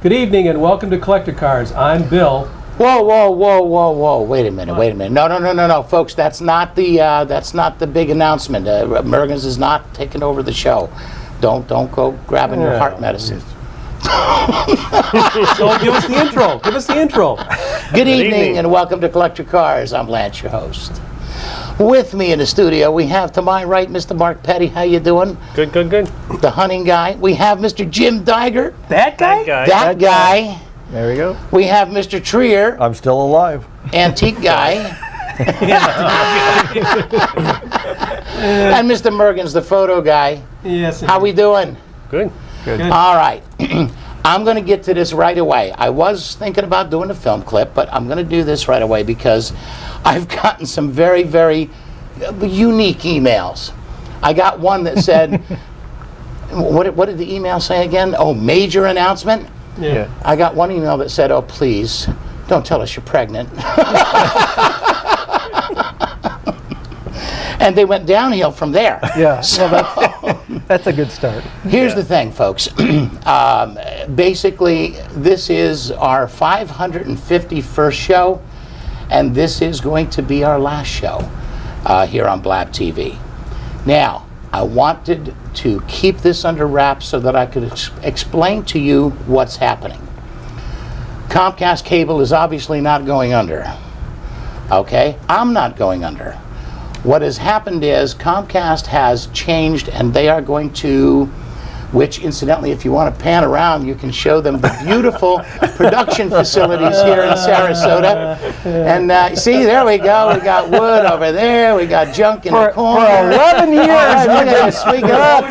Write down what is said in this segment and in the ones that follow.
Good evening and welcome to Collector Cars. I'm Bill. Whoa. Wait a minute. No, folks, that's not the big announcement. Mergens is not taking over the show. Don't go grabbing your heart medicine. So give us the intro. Good evening and welcome to Collector Cars. I'm Lance, your host. With me in the studio, we have to my right, Mr. Mark Petty. How you doing? Good. The hunting guy. We have Mr. Jim Diger. That guy? That guy. There we go. We have Mr. Trier. I'm still alive. Antique guy. And Mr. Mergens, the photo guy. Yes. How we doing? Good. All right. I'm going to get to this right away. I was thinking about doing a film clip, but I'm going to do this right away because I've gotten some very, very unique emails. I got one that said, what did the email say again? Oh, major announcement? Yeah. I got one email that said, oh, please, don't tell us you're pregnant. And they went downhill from there. Yeah, So, that's a good start. here's the thing, folks. Basically, this is our 551st show, and this is going to be our last show here on Blab TV. Now, I wanted to keep this under wraps so that I could explain to you what's happening. Comcast Cable is obviously not going under. Okay? I'm not going under. What has happened is Comcast has changed, and they are going to, which incidentally, if you want to pan around, you can show them the beautiful production facilities here in Sarasota. And see, there we go. We got wood over there. We got junk in the corner. For 11 years, Look at this. We got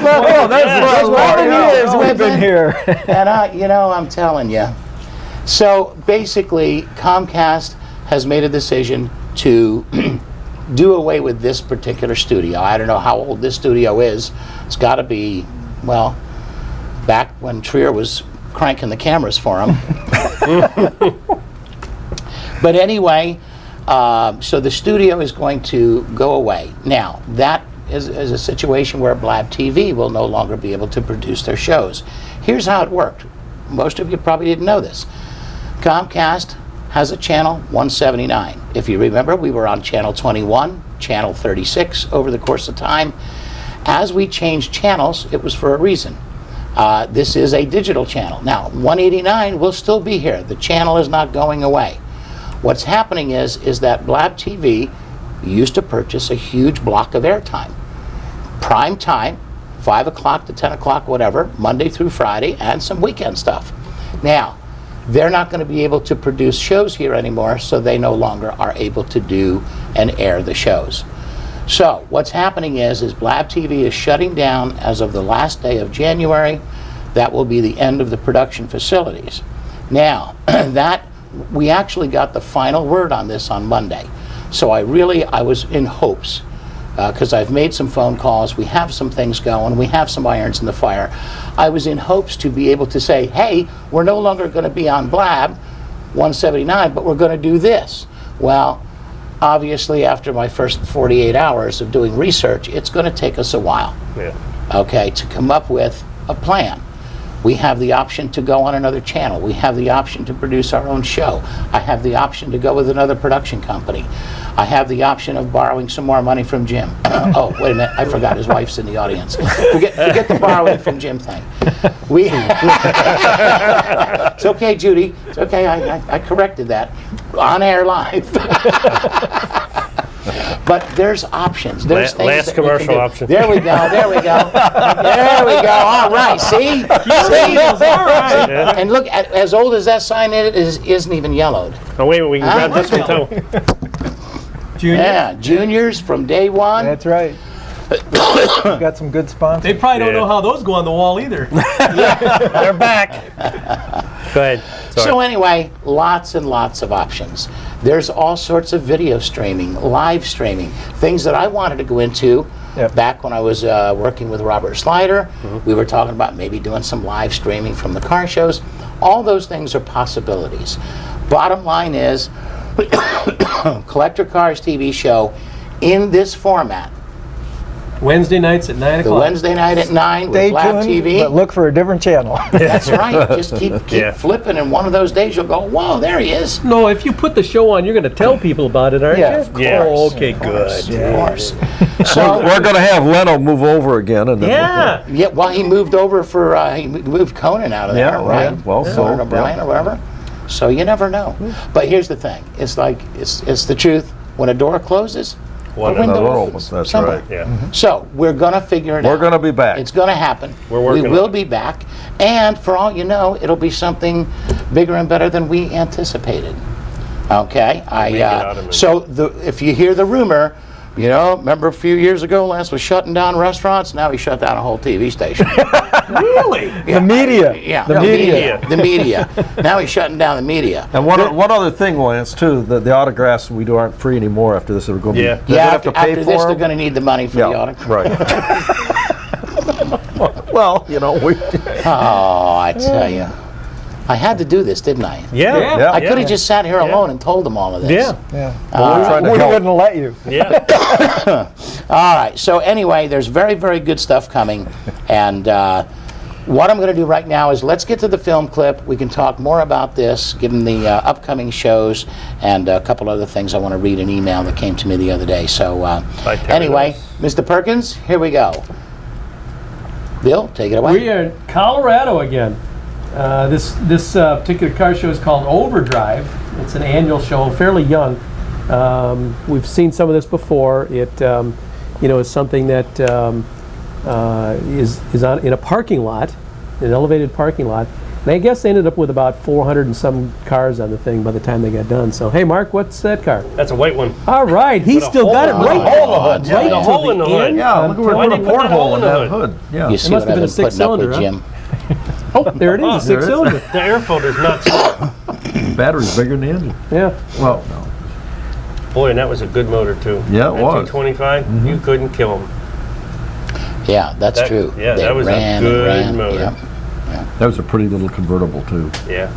that's 11 years we've been here. And I'm telling you. So basically, Comcast has made a decision to do away with this particular studio. I don't know how old this studio is. It's got to be, well, back when Trier was cranking the cameras for him. But anyway, so the studio is going to go away. Now, that is a situation where Blab TV will no longer be able to produce their shows. Here's how it worked. Most of you probably didn't know this. Comcast has a channel 179. If you remember, we were on channel 21, channel 36 over the course of time. As we changed channels, it was for a reason. This is a digital channel. Now, 189 will still be here. The channel is not going away. What's happening is that Blab TV used to purchase a huge block of airtime. Prime time, 5 o'clock to 10 o'clock, whatever, Monday through Friday, and some weekend stuff. Now, they're not going to be able to produce shows here anymore, so they no longer are able to do and air the shows. So what's happening is Blab TV is shutting down as of the last day of January. That will be the end of the production facilities. Now, we actually got the final word on this on Monday. So I was in hopes, because I've made some phone calls, we have some things going, we have some irons in the fire. I was in hopes to be able to say, hey, we're no longer going to be on Blab 179, but we're going to do this. Well, obviously, after my first 48 hours of doing research, it's going to take us a while, okay, to come up with a plan. We have the option to go on another channel. We have the option to produce our own show. I have the option to go with another production company. I have the option of borrowing some more money from Jim. Oh, wait a minute, I forgot his wife's in the audience. Forget the borrowing from Jim thing. It's okay, Judy. It's okay, I corrected that. On air live. But there's options. There's things last that commercial we can do. option. There we go. All right, see? Yeah. And look, as old as that sign isn't even yellowed. Oh, wait a minute, we can grab this one too. Junior? Yeah, juniors from day one. That's right. We've got some good sponsors. They probably don't know how those go on the wall either. They're back. Go ahead. Sorry. So anyway, lots and lots of options. There's all sorts of video streaming, live streaming, things that I wanted to go into. Yep. Back when I was working with Robert Slider, we were talking about maybe doing some live streaming from the car shows. All those things are possibilities. Bottom line is, Collector Cars TV show in this format Wednesday nights at 9 The o'clock. Wednesday night at 9 Stay with Blab tuned, TV. but look for a different channel. That's right. Just keep Yeah. flipping, and one of those days you'll go, whoa, there he is. No, if you put the show on, you're going to tell people about it, aren't Yeah, you? of Yeah. Oh, okay, good. Of course. We're So, going to have Leno move over again. And then Yeah. yeah, well, he moved over for, he moved Conan out of there, Yeah, right? yeah, well, so, Conan O'Brien yeah. or whatever. So you never know. But here's the thing. It's like, it's the truth. When a door closes, One a window another opens. opens, that's Simple. right. Yeah. So we're going to figure it out. We're going to be back. It's going to happen. We're working We on will it. be back. And for all you know, it'll be something bigger and better than we anticipated. Okay? get out of it. So if you hear the rumor, you know, remember a few years ago, Lance was shutting down restaurants? Now he shut down a whole TV station. Really? The media. Yeah, The media. The media. Now he's shutting down the media. And one other thing, Lance, too, the autographs we do aren't free anymore after this. We're going to Yeah. be, Yeah, have after, to pay after for this, they're them. going to need the money for the autograph. Right. Well, you know, we. Oh, I tell you. I had to do this, didn't I? Yeah. Yeah. I could have just sat here alone and told them all of this. Yeah. Yeah. We're trying to We help. wouldn't let you. Yeah. All right. So anyway, there's very, very good stuff coming, and what I'm going to do right now is let's get to the film clip. We can talk more about this, given the upcoming shows, and a couple other things. I want to read an email that came to me the other day. So Terry anyway, Lewis. Mr. Perkins, here we go. Bill, take it away. We are in Colorado again. This particular car show is called Overdrive. It's an annual show, fairly young. We've seen some of this before. It is something that is on in a parking lot, an elevated parking lot. And I guess they ended up with about 400 and some cars on the thing by the time they got done. So, hey, Mark, what's that car? That's a white one. All right, he With a still hole got it in the right. hood. Hole in the hood. Right Yeah, to a hole in the hood. end. Yeah, look, we're Why putting they a put that porthole hole in in the that hood? hood. Yeah. You see must what have I've been a been putting up with, six-cylinder, Jim? Oh, there it is, a there it is. six-cylinder. The air filter's not small. Battery's bigger than the engine. Yeah. Well, no. Boy, and that was a good motor, too. Yeah, it was. 1925, you couldn't kill him. Yeah, that's That- true. yeah, They that was a ran and good ran. motor. Yep. That was a pretty little convertible, too. Yeah.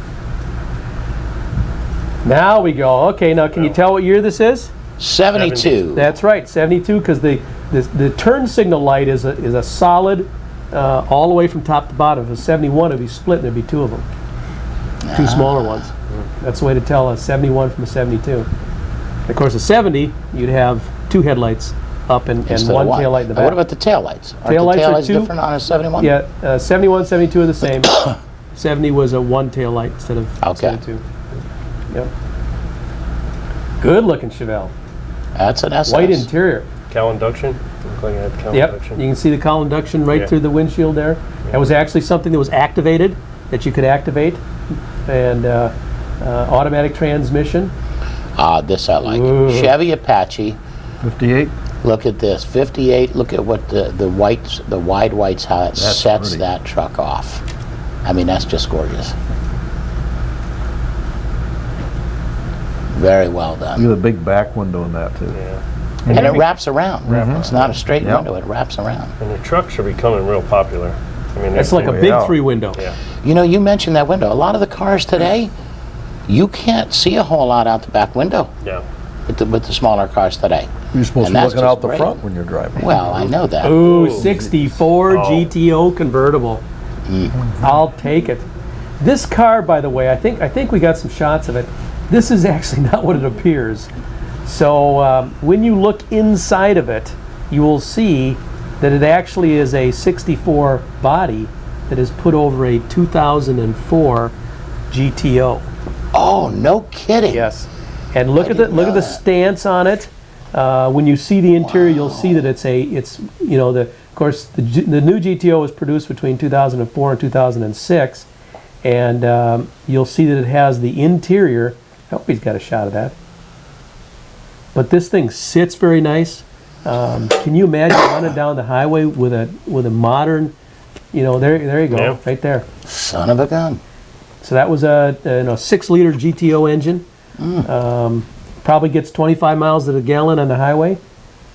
Now we go. Okay, now can you tell what year this is? 72. That's right, 72, because the turn signal light is a solid all the way from top to bottom. If it was 71, it'd be split, and there'd be two of them. Two smaller ones. That's the way to tell a 71 from a 72. Of course, a 70, you'd have two headlights up and Instead one of tail light in the back. What about the taillights? Aren't Taillights the are taillights two. different on a 71? Yeah, 71, 72 are the same. 70 was a one tail light instead of Okay. 72. Yep. Good looking Chevelle. That's an SS. White interior. Cowl induction. Looked like it had cowl Yep, induction. you can see the cowl induction right Yeah. through the windshield there. That was actually something that was activated, that you could activate, and automatic transmission. Ah, this I like. Ooh. Chevy Apache. 58? Look at this. 58. Look at what the wide whites, how it That's sets pretty. that truck off. I mean, that's just gorgeous. Very well Look at done. the big back window in that, too. Yeah. And it wraps around. It's not a straight Yep. window. It wraps around. And the trucks are becoming real popular. I mean, It's like a Oh, big yeah. three window. Yeah. You know, you mentioned that window. A lot of the cars today, you can't see a whole lot out the back window Yeah. with the smaller cars today. You're supposed And to be that's looking out just the great. front when you're driving. Well, I know that. Ooh, Ooh. 64 Oh. GTO convertible. I'll take it. This car, by the way, I think we got some shots of it. This is actually not what it appears. So when you look inside of it, you will see that it actually is a 64 body that is put over a 2004 GTO. Oh, no kidding. Yes, and look at the didn't know that. stance on it. When you see the interior, you'll see that it's of course the new GTO was produced between 2004 and 2006, and you'll see that it has the interior. I hope he's got a shot of that. But this thing sits very nice. Can you imagine running down the highway with a modern, there you go, Yeah. right there. Son of a gun. So that was a 6-liter GTO engine. Probably gets 25 miles to the gallon on the highway,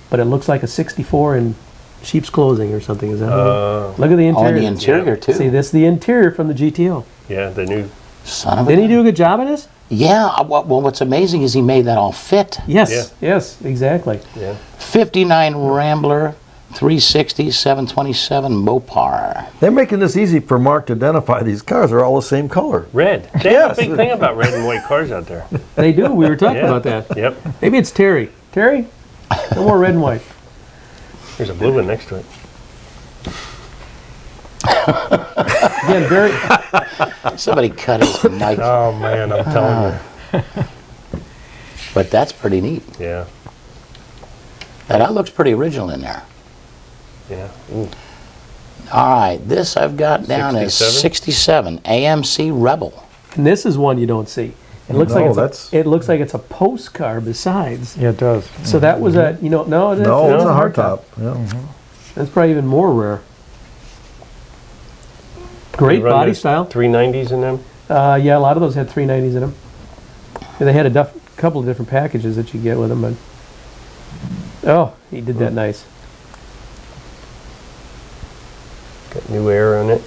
but it looks like a 64 in sheep's clothing or something. Is that? Look at the Oh, interior. and the interior, too. See, this is the interior from the GTO. Yeah, the new. Son of a Didn't he gun. do a good job of this? Yeah, well, what's amazing is he made that all fit. Yes. Yes, exactly. Yeah. 59 Rambler 360, 727 Mopar. They're making this easy for Mark to identify. These cars are all the same color. Red. They have a big thing about red and white cars out there. They do, we were talking Yeah. about that. Yep. Maybe it's Terry. Terry? No more red and white. There's a blue one next to it. Again, very, Somebody cut his mic, Oh man, I'm telling but that's pretty neat. you. Yeah. Now, that looks pretty original in there. Yeah. Ooh. All right, this I've got down as 67 AMC Rebel. and this is one you don't see. It looks like No, it's that's- it looks like it's a post car besides. Yeah, it does. So that was a, no, No, it's a hardtop. Yeah. That's probably even more rare. Great They run body those style. 390s in them. Yeah, a lot of those had 390s in them. And they had a couple of different packages that you get with them, but oh, he did that nice. Got new air in it.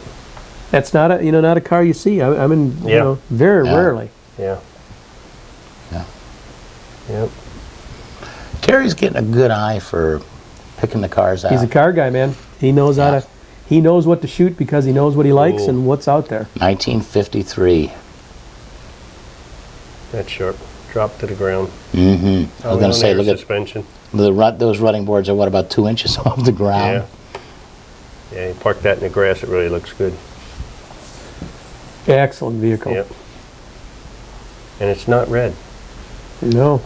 That's not a not a car you see. I mean, Yeah. very Yeah. rarely. Yeah. Yeah. Yep. Terry's getting a good eye for picking the cars out. He's a car guy, man. He knows how to. He knows what to shoot because he knows what he likes Ooh. and what's out there. 1953. That's sharp. Drop to the ground. Mm-hmm. I was going to say, look at suspension. those running boards are what, about 2 inches off the ground? Yeah. Yeah, you park that in the grass, it really looks good. Excellent vehicle. Yep. And it's not red. No.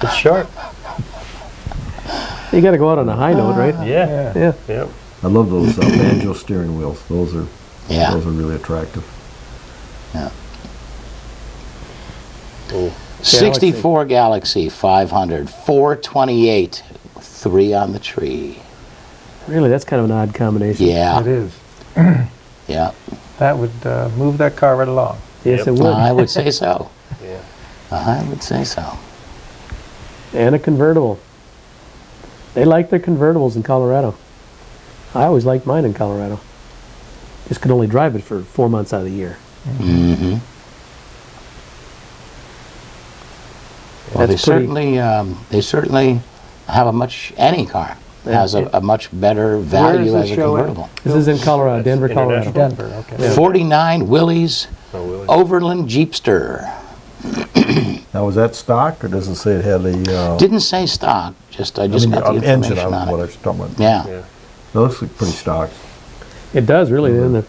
It's sharp. You got to go out on a high note, right? Yeah. Yeah. Yep. I love those banjo steering wheels. Those are Yeah. really attractive. Ooh. 64 Galaxy 500, 428, 3 on the tree. Really, that's kind of an odd combination. It Yeah, is. yeah. That would move that car right along. Yes, Yep. it would. I would say so. Yeah. I would say so. And a convertible. They like their convertibles in Colorado. I always liked mine in Colorado. Just could only drive it for 4 months out of the year. Mm-hmm. Well, That's they certainly have any car has a much better value this as a show at? convertible. This is in Colorado, That's Denver, Colorado. international. Denver, okay. Yeah. 49 Willys Oh, really? Overland Jeepster. Now, was that stock, or does it say it had a Didn't say stock, I just got the engine information on on what I it. was talking about? Yeah. Yeah. Those look pretty stock. It does really. And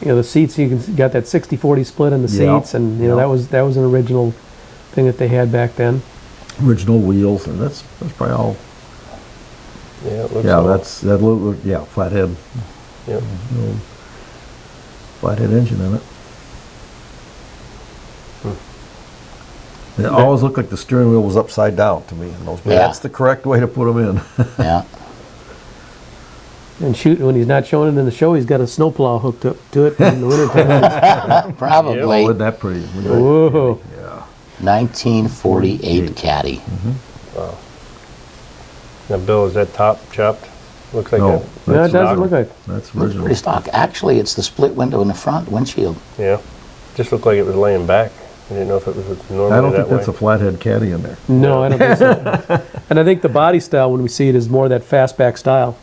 the seats, you can got that 60-40 split in the Yeah. seats, and Yeah. that was an original thing that they had back then. Original wheels, and that's probably all. Yeah, it looks Yeah, all- that look. Yeah, flathead. Yep. Little flathead engine in it. It always looked like the steering wheel was upside down to me. In those, but Yeah. that's the correct way to put them in. Yeah. And shoot, when he's not showing it in the show, he's got a snowplow hooked up to it in the wintertime. Probably. Wasn't that pretty? Whoa. Yeah. 1948 Caddy. Now, Bill, is that top chopped? Looks like No, No, it that's, doesn't look like. that's Looks original. pretty stock. Actually, it's the split window in the front windshield. Yeah. Just looked like it was laying back. I didn't know if it was normally I don't that think that's way. a flathead caddy in there. No, I don't think so. And I think the body style, when we see it, is more that fastback style,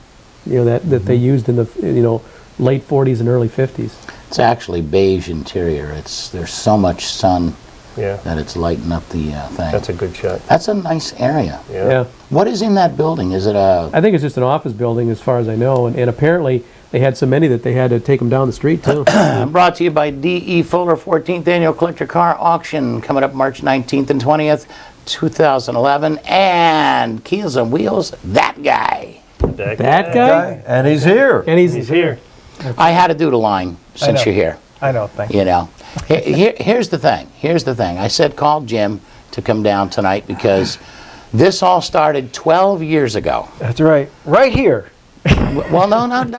that they used in the late 40s and early 50s. It's actually beige interior. There's so much sun Yeah. that it's lighting up the thing. That's a good shot. That's a nice area. Yeah. Yeah. What is in that building? Is it a? I think it's just an office building, as far as I know, and apparently they had so many that they had to take them down the street too. Brought to you by D.E. Fuller 14th Annual Collector Car Auction coming up March 19th and 20th, 2011. And Keels on Wheels, that guy. That guy? And he's here. And He's here. I had to do the line since know. you're here. I know, thank you. You know, here's the thing. Here's the thing. I said call Jim to come down tonight because this all started 12 years ago. That's right. Right here. Well, no,